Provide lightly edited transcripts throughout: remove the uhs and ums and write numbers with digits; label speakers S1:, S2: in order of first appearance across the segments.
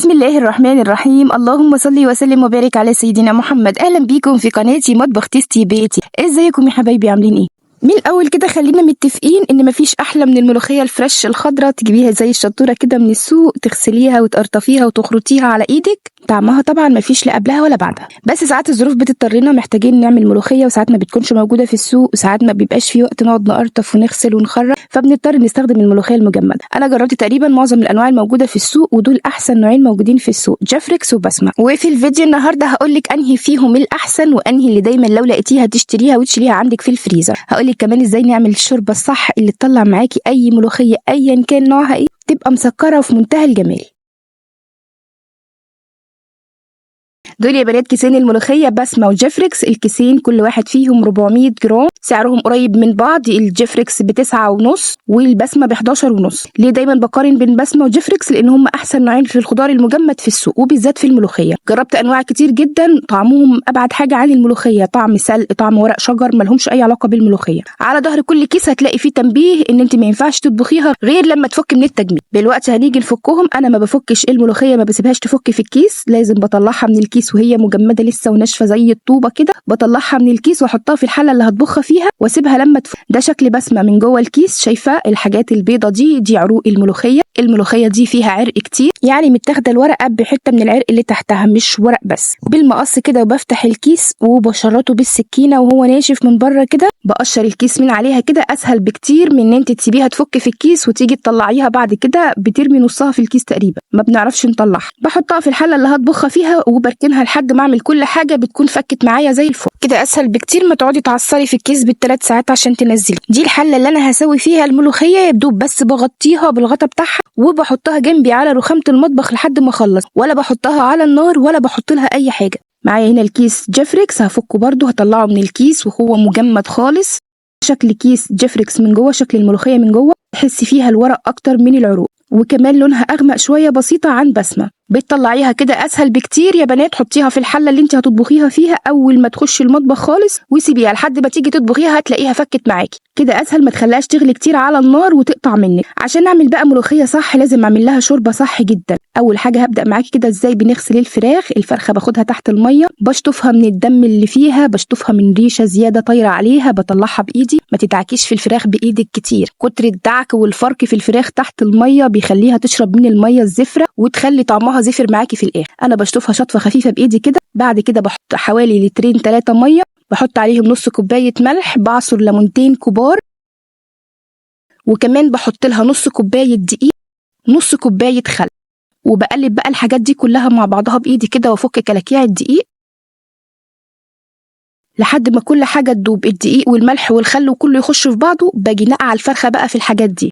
S1: بسم الله الرحمن الرحيم. اللهم صل وسلم وبارك على سيدنا محمد. اهلا بيكم في قناتي مطبخ تيستي بيتي. ازيكم يا حبايبي، عاملين ايه؟ من الاول كده خلينا متفقين ان مفيش احلى من الملوخيه الفريش الخضراء، تجيبيها زي الشطوره كده من السوق، تغسليها وتقرطفيها وتخرطيها على ايدك. طعمها طبعا مفيش لا قبلها ولا بعدها، بس ساعات الظروف بتضطرنا محتاجين نعمل ملوخيه، وساعات ما بتكونش موجوده في السوق، وساعات ما بيبقاش في وقت نقعد نقرطف ونغسل ونخرط، فبنضطر نستخدم الملوخيه المجمده. انا جربت تقريبا معظم الانواع الموجوده في السوق، ودول احسن نوعين موجودين في السوق، جافريكس وبسمه. وفي الفيديو النهارده هقولك انهي فيهم الاحسن، وانهي اللي دايما لو لقيتيها تشتريها وتشيليها عندك في الفريزر. هقولك كمان ازاي نعمل الشوربه الصح اللي تطلع معاكي اي ملوخيه ايا كان نوعها ايه تبقى مسكره وفي منتهى الجمال. دول يا بنات كيسين الملوخيه بسمه وجافريكس. الكيسين كل واحد فيهم 400 جرام، سعرهم قريب من بعض. الجافريكس ب9.5 والبسمه ب11.5. ليه دايما بقارن بين بسمه وجافريكس؟ لان هم احسن نوعين في الخضار المجمد في السوق، وبالذات في الملوخيه. جربت انواع كتير جدا، طعمهم ابعد حاجه عن الملوخيه، طعم سلق، طعم ورق شجر، ملهمش اي علاقه بالملوخيه. على ظهر كل كيس هتلاقي فيه تنبيه ان انت ما ينفعش تطبخيها غير لما تفك من التجميد. دلوقتي هنيجي نفكهم. انا ما بفكش الملوخيه، ما بسيبهاش تفك في الكيس، لازم بطلعها من الكيس وهي مجمده لسه وناشفه زي الطوبه كده. بطلعها من الكيس واحطها في الحله اللي هطبخها فيها واسيبها لما تفك. ده شكل بسمه من جوه الكيس. شايفه الحاجات البيضه دي عروق الملوخيه. الملوخيه دي فيها عرق كتير، يعني متاخده الورقه بحته من العرق اللي تحتها، مش ورق بس. بالمقص كده وبفتح الكيس وبشرته بالسكينه وهو ناشف من بره كده، بقشر الكيس من عليها كده. اسهل بكتير من ان انت تسيبيها تفك في الكيس وتيجي تطلعيها بعد كده بترمي نصها في الكيس تقريبا، ما بنعرفش نطلعها. بحطها في الحله اللي هطبخها فيها وبركنها لحد ما اعمل كل حاجه بتكون فكت معايا زي الفل كده. اسهل بكتير ما تقعدي تعصري في الكيس ب3 ساعات عشان تنزلي. دي الحله اللي انا هسوي فيها الملوخيه، يدوب بس بغطيها بالغطا بتاعها وبحطها جنبي على رخامه المطبخ لحد ما اخلص، ولا بحطها على النار ولا بحط لها اي حاجه. معايا هنا الكيس جافريكس، هفكه برده، هطلعه من الكيس وهو مجمد خالص. شكل كيس جافريكس من جوه، شكل الملوخيه من جوه، تحسي فيها الورق اكتر من العروق، وكمان لونها اغمق شويه بسيطه عن بسمه. بتطلعيها كده اسهل بكتير يا بنات. حطيها في الحله اللي انت هتطبخيها فيها اول ما تخشي المطبخ خالص، وسيبيها لحد ما تيجي تطبخيها هتلاقيها فكت معاكي كده. اسهل، ما تخليهاش تغلي كتير على النار وتقطع منك. عشان نعمل بقى ملوخيه صح لازم اعمل لها شوربه صح جدا. اول حاجه هبدا معاكي كده ازاي بنغسل الفراخ. الفرخه باخدها تحت الميه، بشطفها من الدم اللي فيها، بشطفها من ريشه زياده طايره عليها، بطلعها بايدي. ما تدعكيش في الفراخ بايدك كتير، كتر الدعك والفرك في الفراخ تحت الميه بيخليها تشرب من الميه الزفره وتخلي طعمها زفر معاكي في الاخر. انا بشطفها شطفه خفيفه بايدي كده. بعد كده بحط حوالي 2-3 ميه، بحط عليهم نص كوبايه ملح، بعصر ليمونتين كبار، وكمان بحط لها نص كوبايه دقيق، نص كوبايه خل، وبقلب بقى الحاجات دي كلها مع بعضها بايدي كده، وافك كلاكيع الدقيق لحد ما كل حاجه تدوب، الدقيق والملح والخل وكله يخش في بعضه. باجي نقع الفرخه بقى في الحاجات دي،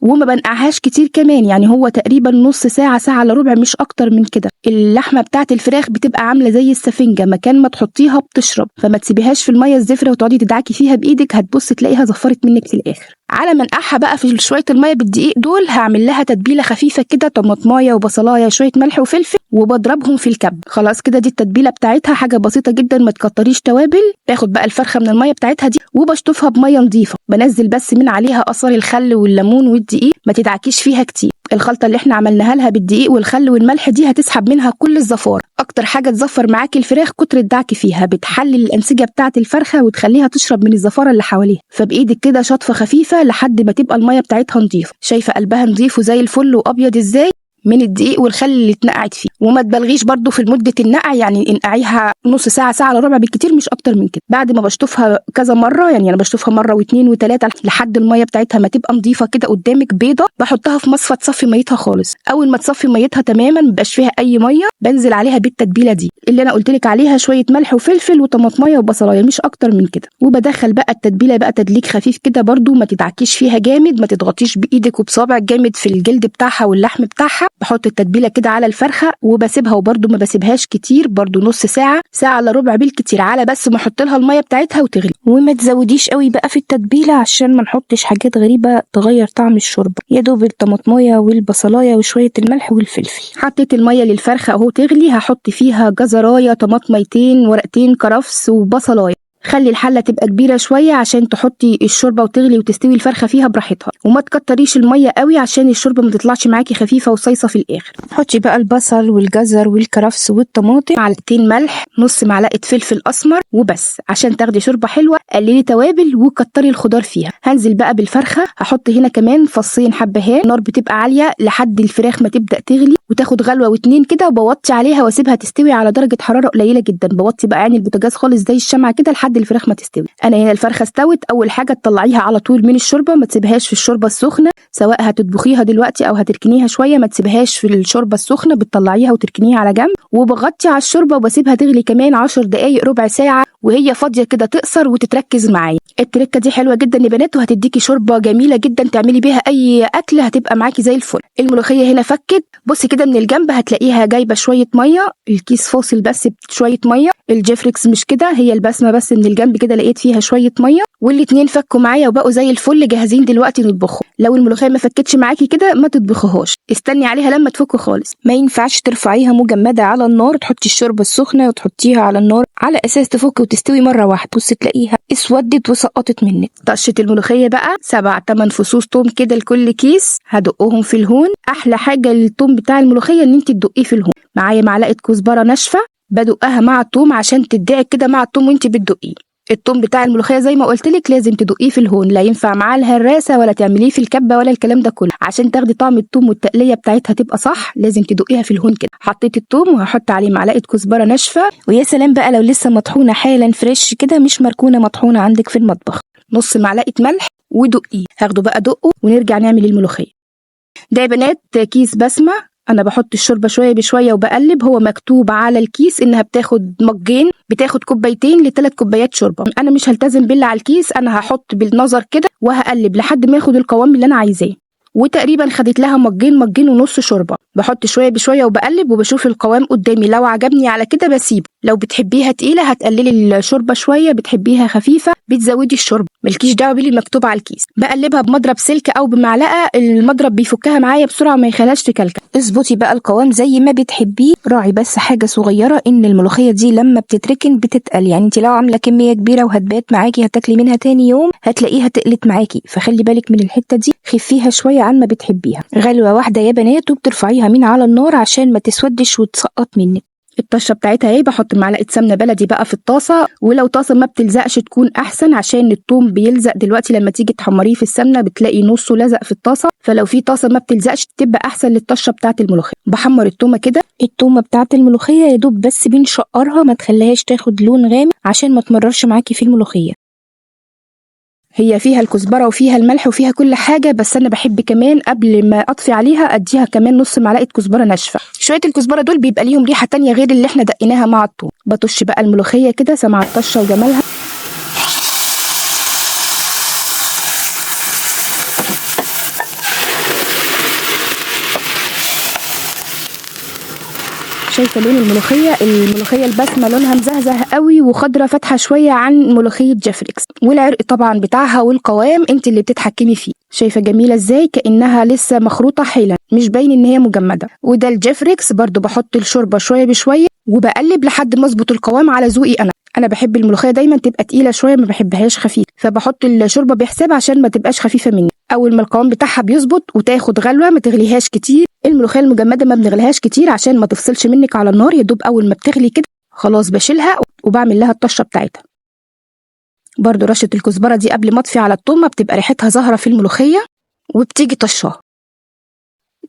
S1: وما بنقعهاش كتير كمان، يعني هو تقريبا نص ساعة، ساعة الا ربع، مش اكتر من كده. اللحمة بتاعت الفراخ بتبقى عاملة زي السفنجة، مكان ما تحطيها بتشرب، فما تسيبيهاش في المية الزفرة وتقعدي تدعكي فيها بايدك، هتبص تلاقيها زفرت منك في الاخر. على ما نقعها بقى في شوية المية بالدقيق دول، هعمل لها تتبيلة خفيفة كده، طماطمايه وبصلايه شوية ملح وفلفل، وبضربهم في الكب. خلاص كده دي التتبيلة بتاعتها، حاجة بسيطة جدا، ما تكتريش توابل. باخد بقى الفرخة من المية بتاعتها دي وبشطفها بمية نظيفة، بنزل بس من عليها اثار الخل والليمون والدقيق، ما تدعكيش فيها كتير. الخلطة اللي احنا عملناها لها بالدقيق والخل والملح دي هتسحب منها كل الزفار. اكتر حاجة تزفر معاكي الفراخ كتر الدعك فيها، بتحلل الانسجة بتاعة الفرخة وتخليها تشرب من الزفارة اللي حواليها. فبايدك كده شطفة خفيفة لحد ما تبقى المية بتاعتها نظيفة. شايفة قلبها نظيف وزي الفل وابيض ازاي من الدقيق والخل اللي اتنقعت فيه. وما تبالغيش برضو في مده النقع، يعني انقعيها نص ساعه، ساعه الا ربع بالكتير، مش اكتر من كده. بعد ما بشطفها كذا مره، يعني انا بشطفها مره واثنين وثلاثه لحد الميه بتاعتها ما تبقى نظيفه كده قدامك بيضه، بحطها في مصفى تصفي ميتها خالص. اول ما تصفي ميتها تماما مبقاش فيها اي ميه، بنزل عليها بالتتبيله دي اللي انا قلت لك عليها، شويه ملح وفلفل وطماطمايه وبصلايه، مش اكتر من كده. وبدخل بقى التتبيله بقى تدليك خفيف كده برضو، ما تدعكيش فيها جامد، ما تضغطيش بايدك وبصابعك جامد في الجلد بتاعها واللحم بتاعها. بحط التتبيله كده على الفرخه وبسيبها، وبرده ما بسيبهاش كتير، برده نص ساعه، ساعه الا ربع بالكتير، على بس ما احط لها الميه بتاعتها وتغلي. وما تزوديش قوي بقى في التتبيله عشان ما نحطش حاجات غريبه تغير طعم الشوربه، يا دوب الطماطمايه والبصلايه وشويه الملح والفلفل. حطيت الميه للفرخه اهو تغلي، هحط فيها جزرايه، طماطميتين، ورقتين كرفس وبصلايه. خلي الحله تبقى كبيره شويه عشان تحطي الشوربه وتغلي وتستوي الفرخه فيها براحتها، وما تكتريش الميه قوي عشان الشوربه ما تطلعش معاكي خفيفه وصيصه في الاخر. حطي بقى البصل والجزر والكرفس والطماطم، معلقتين ملح، نص معلقه فلفل اسمر وبس. عشان تاخدي شوربه حلوه قللي توابل وكتري الخضار فيها. هنزل بقى بالفرخه، هحط هنا كمان فصين حبهان. النار بتبقى عاليه لحد الفراخ ما تبدا تغلي وتاخد غلوه واتنين كده، وبوطي عليها واسيبها تستوي على درجه حراره قليله جدا. بوطي بقى عين البوتاجاز خالص زي الشمعه كده لحد الفراخ ما تستوي. انا هنا الفرخه استوت. اول حاجه تطلعيها على طول من الشوربه، ما تسيبهاش في الشوربه السخنه، سواء هتطبخيها دلوقتي او هتركنيها شويه، ما تسيبهاش في الشوربه السخنه، بتطلعيها وتركنيها على جنب. وبغطي على الشوربه وبسيبها تغلي كمان 10 دقائق ربع ساعه وهي فاضيه كده تقصر وتتركز معايا. التركه دي حلوه جدا يا بنات، وهتديكي شوربه جميله جدا تعملي بيها اي اكل، هتبقى معاكي زي الفل. الملوخيه هنا فكت، بصي كده من الجنب هتلاقيها جايبه شويه ميه، الكيس فاصل بس بشويه ميه. الجيفريكس مش كده، هي البسمه بس من الجنب كده لقيت فيها شويه ميه، والاتنين فكوا معايا وبقوا زي الفل جاهزين دلوقتي نطبخهم. لو الملوخيه ما فكتش معاكي كده ما تطبخيهاش، استني عليها لما تفك خالص. ما ينفعش ترفعيها مجمده على النار، تحطي الشوربه السخنه وتحطيها على النار على اساس تفك وتستوي مره واحده. بصي تلاقيها اسودت وسقطت منك. طشه الملوخيه بقى 7-8 فصوص توم كده لكل كيس، هدقهم في الهون. احلى حاجه للتوم بتاع الملوخيه ان انت تدقيه في الهون. معايا معلقه كزبره ناشفه بدقها مع التوم عشان تدعك كده مع التوم وانت بتدقيه. التوم بتاع الملوخيه زي ما قلت لك لازم تدقيه في الهون، لا ينفع معاه الهراسه ولا تعمليه في الكبه ولا الكلام ده كله. عشان تاخدي طعم التوم والتقليه بتاعتها تبقى صح لازم تدقيها في الهون كده. حطيت التوم وهحط عليه معلقه كزبره ناشفه، ويا سلام بقى لو لسه مطحونه حالا فريش كده مش مركونه، مطحونه عندك في المطبخ. نص معلقه ملح ودقيه. هاخده بقى دقه ونرجع نعمل الملوخيه. ده يا بنات كيس بسمه، انا بحط الشوربه شويه بشويه وبقلب. هو مكتوب على الكيس انها بتاخد مجين، بتاخد كوبايتين ل3 كوبايات شوربه. انا مش هلتزم باللي على الكيس، انا هحط بالنظر كده وهقلب لحد ما ياخد القوام اللي انا عايزاه. وتقريبا خدت لها مجين ونص شوربه. بحط شويه بشويه وبقلب وبشوف القوام قدامي، لو عجبني على كده بسيبه. لو بتحبيها تقيله هتقللي الشوربه شويه، بتحبيها خفيفه بتزودي الشوربه. مالكيش دعوه باللي مكتوب على الكيس. بقلبها بمضرب سلك او بمعلقه، المضرب بيفكها معايا بسرعه ما يخليهاش تكلكل. اظبطي بقى القوام زي ما بتحبيه. راعي بس حاجه صغيره، ان الملوخيه دي لما بتتركن بتتقل، يعني انت لو عامله كميه كبيره وهتبات معاكي هتاكلي منها تاني يوم هتلاقيها تقلت معاكي، فخلي بالك من الحته دي، خفيها شويه عن ما بتحبيها. غلوه واحده يا بنات وبترفعيها من على النار عشان ما تسودش وتسقط منك. الطشه بتاعتها اهي. بحط معلقه سمنه بلدي بقى في الطاسه، ولو طاسه ما بتلزقش تكون احسن عشان الثوم بيلزق دلوقتي لما تيجي تحمريه في السمنه بتلاقي نصه لزق في الطاسه، فلو في طاسه ما بتلزقش تبقى احسن للطشه بتاعت الملوخيه. بحمر الثومه كده. الثومه بتاعت الملوخيه يا دوب بس بنشقرها، ما تخليهاش تاخد لون غامق عشان ما تمررش معاكي في الملوخيه. هي فيها الكزبره وفيها الملح وفيها كل حاجه، بس انا بحب كمان قبل ما اطفي عليها اديها كمان نص معلقه كزبره ناشفه. شويه الكزبره دول بيبقى ليهم ريحه تانية غير اللي احنا دقيناها مع الثوم. بطش بقى الملوخيه كده سمع الطشه وجمالها. شايفه لون الملوخيه البسمه لونها مزهزه قوي وخضره فاتحه شويه عن ملوخيه جيفريكس، والعرق طبعا بتاعها والقوام انت اللي بتتحكمي فيه. شايفه جميله ازاي كانها لسه مخروطه حالا، مش باين ان هي مجمده. وده الجيفريكس برضو بحط الشوربه شويه بشويه وبقلب لحد ما اظبط القوام على ذوقي. انا بحب الملوخيه دايما تبقى تقيله شويه، ما بحبهاش خفيفه، فبحط الشوربه بحساب عشان ما تبقاش خفيفه مني. اول ما القوام بتاعها بيظبط وتاخد غلوه ما تغليهاش كتير. الملوخيه المجمده ما بنغليهاش كتير عشان ما تفصلش منك على النار، يا دوب اول ما بتغلي كده خلاص بشيلها وبعمل لها الطشه بتاعتها. برضو رشه الكزبره دي قبل ما اطفي على الثوم بتبقى ريحتها ظاهره في الملوخيه وبتيجي طشاها.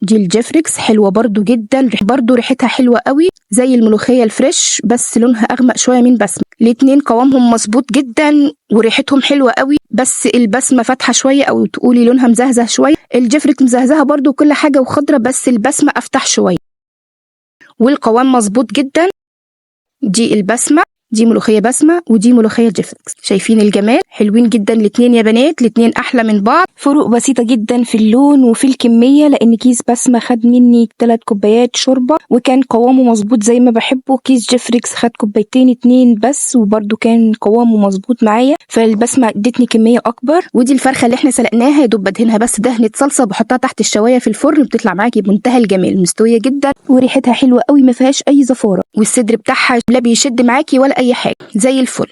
S1: دي الجيفريكس حلوه برضو جدا، برضو ريحتها حلوه قوي زي الملوخيه الفريش بس لونها اغمق شويه من بسمه. الاتنين قوامهم مظبوط جدا وريحتهم حلوه قوي، بس البسمه فاتحه شويه او تقولي لونها مزهزه شويه. الجيفريكس مزهزها برضو كل حاجه وخضره، بس البسمه افتح شويه والقوام مظبوط جدا. دي البسمه، دي ملوخيه بسمه ودي ملوخيه جيفريكس. شايفين الجمال؟ حلوين جدا الاتنين يا بنات، الاتنين احلى من بعض. فروق بسيطه جدا في اللون وفي الكميه، لان كيس بسمه خد مني 3 كوبايات شوربه وكان قوامه مظبوط زي ما بحبه. كيس جيفريكس خد كوبايتين 2 بس وبرده كان قوامه مظبوط معايا، فالبسمه ادتني كميه اكبر. ودي الفرخه اللي احنا سلقناها، يا دوب بدهنها بس دهنه صلصه بحطها تحت الشوايه في الفرن، بتطلع معاكي بمنتهى الجمال، مستويه جدا وريحتها حلوه قوي ما فيهاش اي زفاره، والصدر بتاعها لا بيشد معاكي ولا اي حاجه، زي الفل.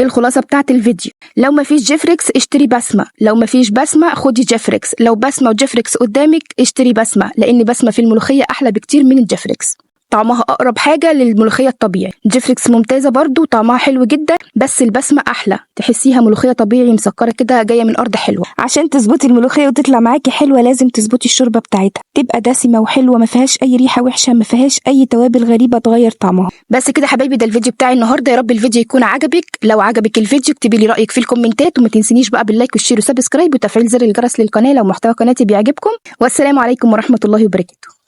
S1: الخلاصة بتاعت الفيديو، لو مفيش جيفريكس اشتري بسمة، لو مفيش بسمة خدي جيفريكس، لو بسمة وجيفريكس قدامك اشتري بسمة، لأن بسمة في الملوخية أحلى بكتير من الجيفريكس، طعمها أقرب حاجة للملوخية الطبيعي. جيفريكس ممتازة برضو طعمها حلو جدا، بس البسمة أحلى، تحسيها ملوخية طبيعي مسكرة كده جاية من أرض حلوة. عشان تظبطي الملوخية وتطلع معاكي حلوة لازم تظبطي الشوربة بتاعتها، تبقى دسمة وحلوة ما فيهاش أي ريحة وحشة، ما فيهاش أي توابل غريبة تغير طعمها. بس كده حبايبي، ده الفيديو بتاعي النهارده، يا رب الفيديو يكون عجبك. لو عجبك الفيديو اكتبي لي رأيك في الكومنتات، وما تنسينيش بقى باللايك والشير وسبسكرايب وتفعيل زر الجرس للقناة لو محتوى قناتي بيعجبكم. والسلام عليكم ورحمة الله وبركاته.